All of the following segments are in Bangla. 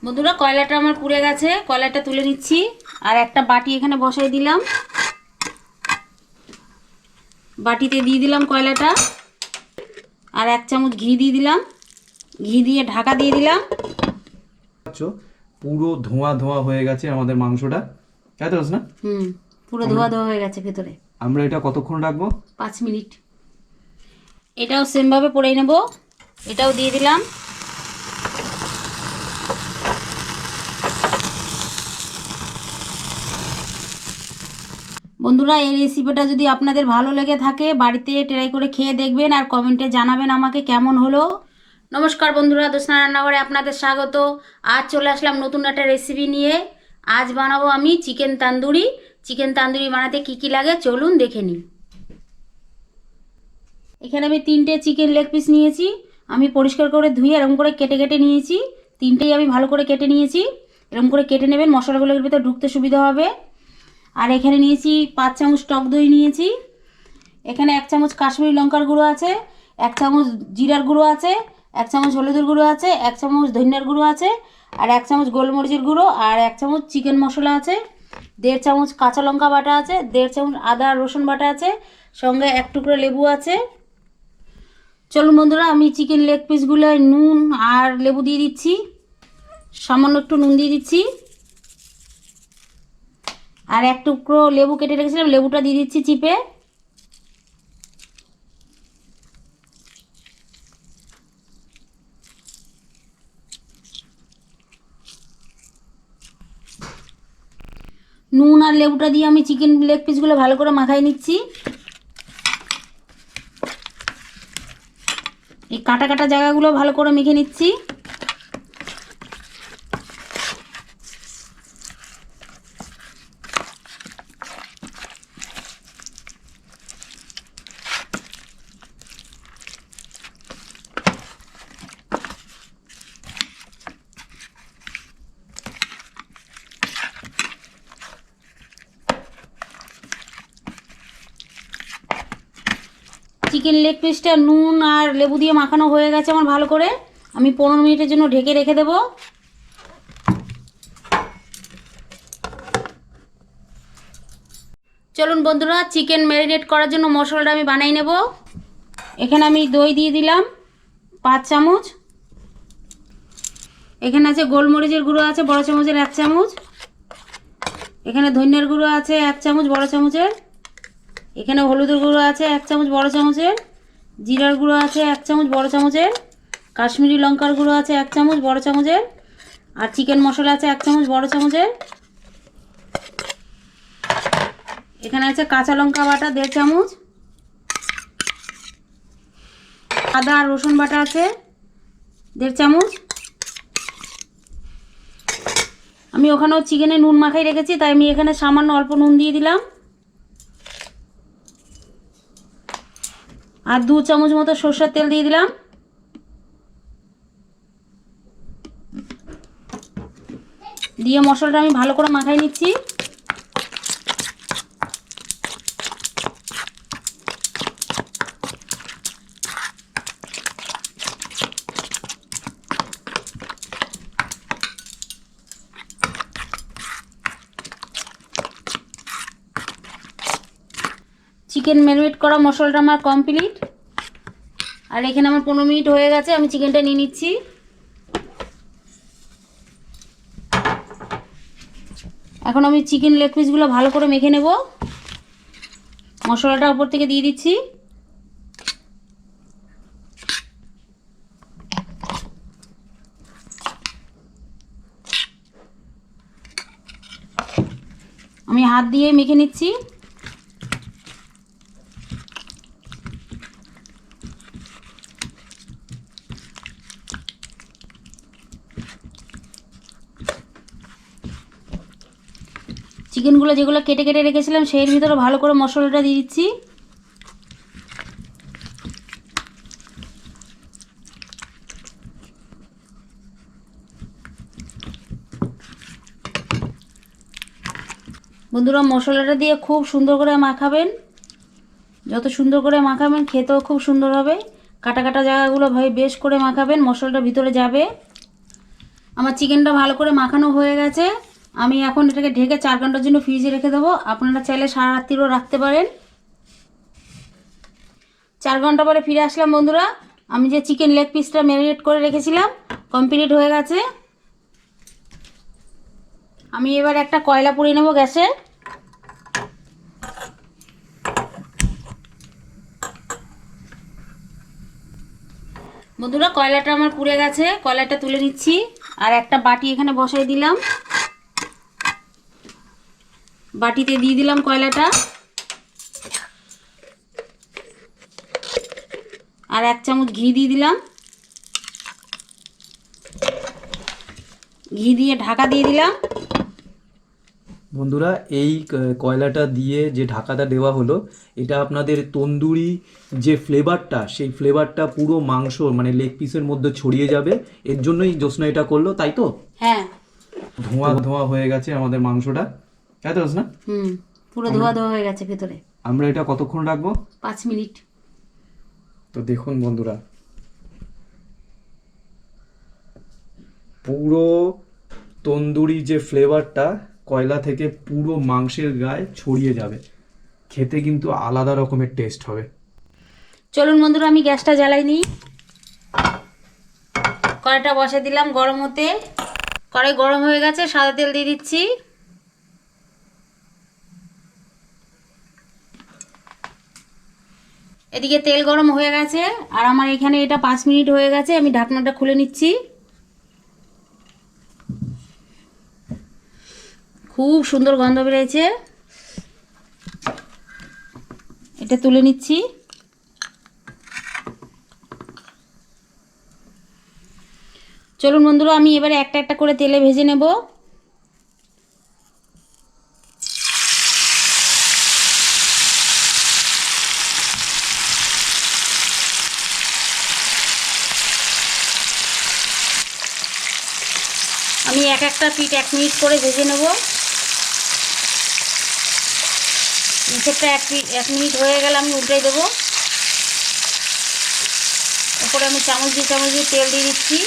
বন্ধুরা, কয়লাটা আমার পুড়ে গেছে। কয়লাটা তুলে নিচ্ছি আর একটা বাটি এখানে বসাই দিলাম। বাটিতে দিয়ে দিলাম কয়লাটা আর 1 চামচ ঘি দিয়ে দিলাম। ঘি দিয়ে ঢাকা দিয়ে দিলাম। পুরো ধোঁয়া ধোঁয়া হয়ে গেছে আমাদের মাংসটা, তাই তো না? পুরো ধোয়া ধোয়া হয়ে গেছে ভেতরে। আমরা এটা কতক্ষণ রাখবো? 5 মিনিট। এটাও সেমভাবে পোড়ে নেব। এটাও দিয়ে দিলাম। বন্ধুরা, এই রেসিপিটা যদি আপনাদের ভালো লেগে থাকে বাড়িতে ট্রাই করে খেয়ে দেখবেন আর কমেন্টে জানাবেন আমাকে কেমন হলো। নমস্কার বন্ধুরা, দোসনা রান্নাঘরে আপনাদের স্বাগত। আজ চলে আসলাম নতুন একটা রেসিপি নিয়ে। আজ বানাবো আমি চিকেন তান্দুরি। চিকেন তান্দুরি বানাতে কি কি লাগে চলুন দেখে নিই। এখানে আমি 3টে চিকেন লেগ পিস নিয়েছি। আমি পরিষ্কার করে ধুয়ে এরকম করে কেটে কেটে নিয়েছি। 3টেই আমি ভালো করে কেটে নিয়েছি। এরকম করে কেটে নেবেন, মশলাগুলোর ভিতরে ঢুকতে সুবিধা হবে। আর এখানে নিয়েছি 5 চামচ টক দই নিয়েছি। এখানে 1 চামচ কাশ্মীরি লঙ্কার গুঁড়ো আছে, 1 চামচ জিরার গুঁড়ো আছে, 1 চামচ হলুদের গুঁড়ো আছে, 1 চামচ ধনিয়ার গুঁড়ো আছে, আর 1 চামচ গোলমরিচের গুঁড়ো, আর 1 চামচ চিকেন মশলা আছে, 1.5 চামচ কাঁচা লঙ্কা বাটা আছে, 1.5 চামচ আদা রসুন বাটা আছে, সঙ্গে 1 টুকরো লেবু আছে। চলুন বন্ধুরা, আমি চিকেন লেগ পিসগুলো নুন আর লেবু দিয়ে দিচ্ছি। সামান্য একটু নুন দিয়ে দিচ্ছি আর 1 টুকরো লেবু কেটে রেখেছিলাম, লেবুটা দিয়ে দিচ্ছি চিপে। নুন আর লেবুটা দিয়ে আমি চিকেন লেগ পিসগুলো ভালো করে মাখাই নিচ্ছি। এই কাটা কাটা জায়গাগুলো ভালো করে মেখে নিচ্ছি। চিকেন লেগ পিসটা নুন আর লেবু দিয়ে মাখানো হয়ে গেছে আমার ভালো করে। আমি 15 মিনিটের জন্য ঢেকে রেখে দেব। চলুন বন্ধুরা, চিকেন ম্যারিনেট করার জন্য মশলাটা আমি বানিয়ে নেব। এখানে আমি দই দিয়ে দিলাম 5 চামচ। এখানে আছে গোলমরিচের গুঁড়ো আছে বড় চামচের 1 চামচ। এখানে ধনিয়ার গুঁড়ো আছে 1 চামচ বড় চামচের। এখানে হলুদের গুঁড়ো আছে 1 চামচ বড় চামচের। জিরার গুঁড়ো আছে 1 চামচ বড় চামচের। কাশ্মীরি লঙ্কার গুঁড়ো আছে 1 চামচ বড় চামচের। আর চিকেন মশলা আছে 1 চামচ বড় চামচের। এখানে আছে কাঁচা লঙ্কা বাটা 1.5 চামচ। আদা আর রসুন বাটা আছে 1.5 চামচ। আমি ওখানেও চিকেনে নুন মাখাই রেখেছি, তাই আমি এখানে সামান্য অল্প নুন দিয়ে দিলাম। আর 2 চামচ মতো সরষের তেল দিয়ে দিলাম। দিয়ে মশলাটা আমি ভালো করে মাখাই নিচ্ছি। চিকেন ম্যারিনেট করা মশলাটা আমার কমপ্লিট। আর এখানে আমার 15 মিনিট হয়ে গেছে। আমি চিকেনটা নিয়ে নিচ্ছি। এখন আমি চিকেন লেগ পিসগুলো ভালো করে মেখে নেব। মশলাটা উপর থেকে দিয়ে দিচ্ছি। আমি হাত দিয়ে মেখে নিচ্ছি। চিকেনগুলো যেগুলো কেটে কেটে রেখেছিলাম সেই ভিতরে ভালো করে মশলাটা দিয়ে দিচ্ছি। বন্ধুরা, মশলাটা দিয়ে খুব সুন্দর করে মাখাবেন। যত সুন্দর করে মাখাবেন খেতেও খুব সুন্দর হবে। কাটা কাটা জায়গাগুলো ভাই বেশ করে মাখাবেন, মশলাটা ভিতরে যাবে। আমার চিকেনটা ভালো করে মাখানো হয়ে গেছে। আমি এখন এটাকে ঢেকে 4 ঘন্টার জন্য ফ্রিজে রেখে দেবো। আপনারা চাইলে সারা রাত্রিরও রাখতে পারেন। 4 ঘন্টা পরে ফিরে আসলাম বন্ধুরা। আমি যে চিকেন লেগ পিসটা ম্যারিনেট করে রেখেছিলাম কমপ্লিট হয়ে গেছে। আমি এবার একটা কয়লা পুড়িয়ে নেবো গ্যাসে। বন্ধুরা কয়লাটা আমার পুড়ে গেছে, কয়লাটা তুলে নিচ্ছি। আর একটা বাটি এখানে বসাই দিলাম, বাটিতে দিয়ে দিলাম কয়লাটা। আর 1 চামচ ঘি দিয়ে দিলাম, ঘি দিয়ে ঢাকা দিয়ে দিলাম। বন্ধুরা এই কয়লাটা দিয়ে যে ঢাকাটা দেওয়া হলো, এটা আপনাদের তন্দুরি যে ফ্লেভারটা, সেই ফ্লেভারটা পুরো মাংস মানে লেগ পিসের মধ্যে ছড়িয়ে যাবে। এর জন্যই জ্যোৎস্না এটা করলো, তাই তো? হ্যাঁ, ধোঁয়া ধোঁয়া হয়ে গেছে আমাদের মাংসটা, তাই তো জ্যোৎস্না? পুরো ধোয়া ধোয়া হয়ে গেছে ভেতরে। আমরা এটা কতক্ষণ রাখবো? 5 মিনিট। তো দেখুন বন্ধুরা, পুরো তন্দুরি যে ফ্লেভারটা কয়লা থেকে পুরো মাংসের গায়ে ছড়িয়ে যাবে। খেতে কিন্তু আলাদা রকমের টেস্ট হবে। চলুন বন্ধুরা, আমি গ্যাসটা জ্বালাই নিই। কড়াইটা বসে দিলাম গরম হতে। কড়াই গরম হয়ে গেছে, সাদা তেল দিয়ে দিচ্ছি। এদিকে তেল গরম হয়ে গেছে আর আমার এখানে এটা 5 মিনিট হয়ে গেছে। আমি ঢাকনাটা খুলে নিচ্ছি। খুব সুন্দর গন্ধ বেরিয়েছে, এটা তুলে নিচ্ছি। চলুন বন্ধুরা, আমি এবারে একটা একটা করে তেলে ভেজে নেব। আমি এক একটা পিঠ 1 মিনিট করে ভেজে নেব। নিচেরটা 1 মিনিট হয়ে গেলে আমি উল্টে দেবো। এরপরে আমি চামচ দিয়ে তেল দিয়ে দিচ্ছি।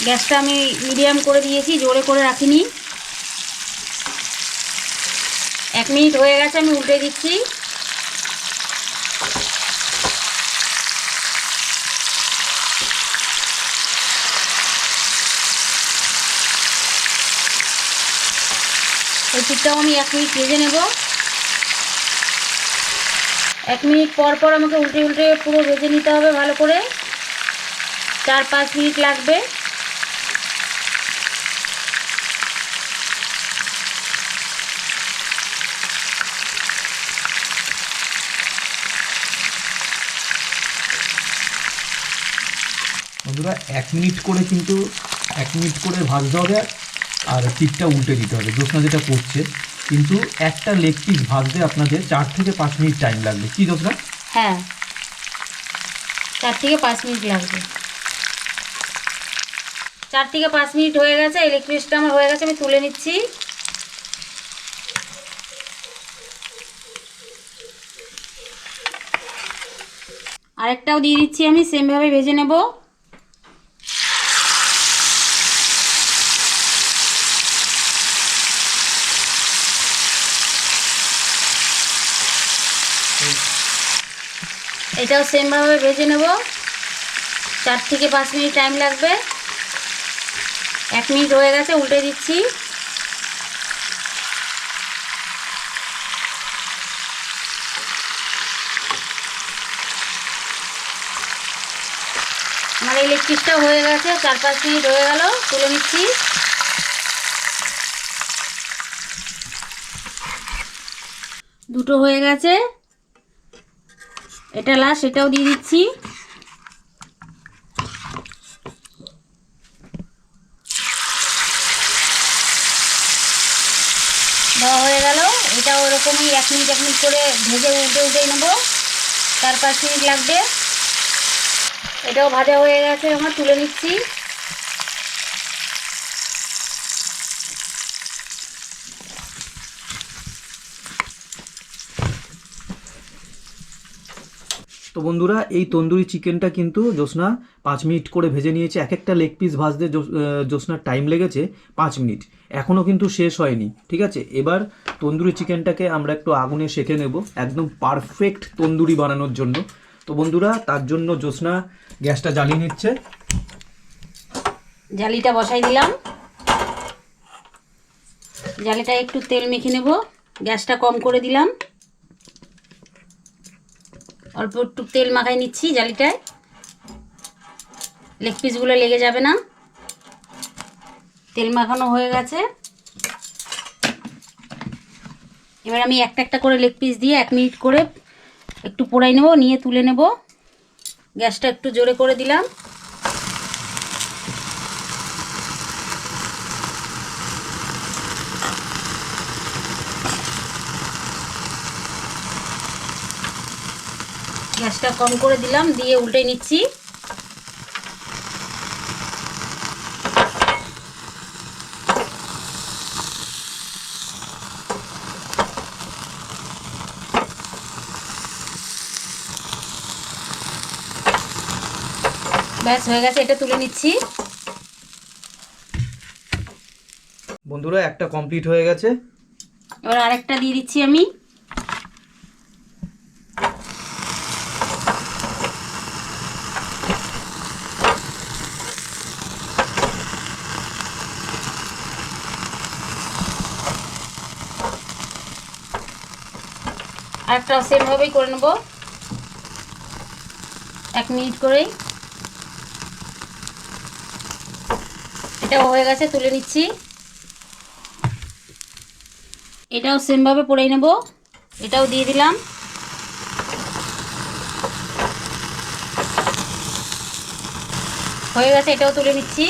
গ্যাসটা আমি মিডিয়াম করে দিয়েছি, জোরে করে রাখিনি। 1 মিনিট হয়ে গেছে, আমি উল্টে দিচ্ছি। এই পিঠটাও আমি 1 মিনিট ভেজে নেব। 1 মিনিট পর পর আমাকে উল্টে উল্টে পুরো ভেজে নিতে হবে ভালো করে। 4-5 মিনিট লাগবে। বন্ধুরা 1 মিনিট করে কিন্তু 1 মিনিট করে ভাজতে হবে আর পিঠটা উল্টে দিতে হবে। জ্যোৎস্না যেটা করছে, কিন্তু একটা লেগ পিস ভাজতে আপনাদের 4 থেকে 5 মিনিট টাইম লাগবে, কি জ্যোৎস্না? হ্যাঁ, 4 থেকে 5 মিনিট লাগবে। 4 থেকে 5 মিনিট হয়ে গেছে। এই লেগ পিসটা আমার হয়ে গেছে, আমি তুলে নিচ্ছি। আরেকটাও দিয়ে দিচ্ছি, আমি সেমভাবে ভেজে নেব। এটাও সেমভাবে ভেজে নেব। 4 থেকে 5 মিনিট টাইম লাগবে। 1 মিনিট হয়ে গেছে, উল্টে দিচ্ছি। আমার এই লেগ পিসটা হয়ে গেছে, 4-5 মিনিট হয়ে গেল, তুলে নিচ্ছি। দুটো হয়ে গেছে, এটা লাস্ট, এটাও দিয়ে দিচ্ছি। দেওয়া হয়ে গেল। এটাও ওরকমই 1 মিনিট করে ভেজে উল্টে নেব। 4-5 মিনিট লাগবে। এটাও ভাজা হয়ে গেছে, আমার তুলে নিচ্ছি। তো বন্ধুরা এই তন্দুরি চিকেনটা কিন্তু জ্যোৎস্না 5 মিনিট করে ভেজে নিয়েছে। এক একটা লেগ পিস ভাজতে জ্যোৎস্নার টাইম লেগেছে 5 মিনিট, এখনও কিন্তু শেষ হয়নি। ঠিক আছে, এবার তন্দুরি চিকেনটাকে আমরা একটু আগুনে সেঁকে নেব একদম পারফেক্ট তন্দুরি বানানোর জন্য। তো বন্ধুরা তার জন্য জ্যোৎস্না গ্যাসটা জ্বালিয়ে নিচ্ছে। জালিটা বসাই দিলাম, জালিটা একটু তেল মেখে নেব। গ্যাসটা কম করে দিলাম, অল্প একটু তেল মাখাই নিচ্ছি জালিটায়, লেগ পিসগুলো লেগে যাবে না। তেল মাখানো হয়ে গেছে, এবার আমি একটা একটা করে লেগ পিস দিয়ে 1 মিনিট করে একটু পোড়াই নেব, নিয়ে তুলে নেব। গ্যাসটা একটু জোরে করে দিলাম। গ্যাসটা কম করে দিলাম, দিয়ে উল্টে নিচ্ছি। ব্যাস হয়ে গেছে, এটা তুলে নিচ্ছি। বন্ধুরা একটা কমপ্লিট হয়ে গেছে, এবার আরেকটা দিয়ে দিচ্ছি আমি। আরেকটা সেমভাবেই করে নেব 1 মিনিট করেই। এটাও হয়ে গেছে, তুলে নিচ্ছি। এটাও সেমভাবে পোড়াই নেব, এটাও দিয়ে দিলাম। হয়ে গেছে, এটাও তুলে নিচ্ছি।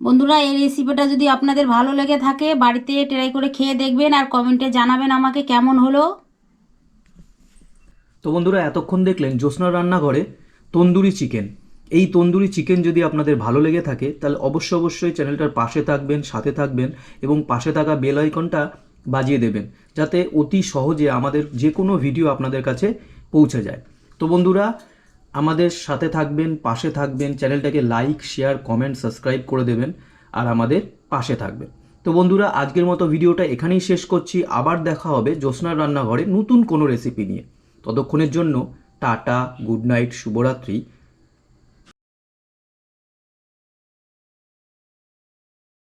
বন্ধুরা এই রেসিপিটা যদি আপনাদের ভালো লেগে থাকে বাড়িতে ট্রাই করে খেয়ে দেখবেন আর কমেন্টে জানাবেন আমাকে কেমন হলো। তো বন্ধুরা এতক্ষণ দেখলেন জ্যোৎস্নার রান্নাঘরে তন্দুরি চিকেন। এই তন্দুরি চিকেন যদি আপনাদের ভালো লেগে থাকে তাহলে অবশ্যই চ্যানেলটার পাশে থাকবেন, সাথে থাকবেন এবং পাশে থাকা বেল আইকনটা বাজিয়ে দেবেন যাতে অতি সহজে আমাদের যে কোনো ভিডিও আপনাদের কাছে পৌঁছে যায়। তো বন্ধুরা আমাদের সাথে থাকবেন, পাশে থাকবেন, চ্যানেলটাকে লাইক, শেয়ার, কমেন্ট, সাবস্ক্রাইব করে দেবেন আর আমাদের পাশে থাকবেন। তো বন্ধুরা আজকের মতো ভিডিওটা এখানেই শেষ করছি। আবার দেখা হবে জ্যোৎস্নার রান্নাঘরে নতুন কোনো রেসিপি নিয়ে। ততক্ষণের জন্য টাটা, গুড নাইট, শুভরাত্রি।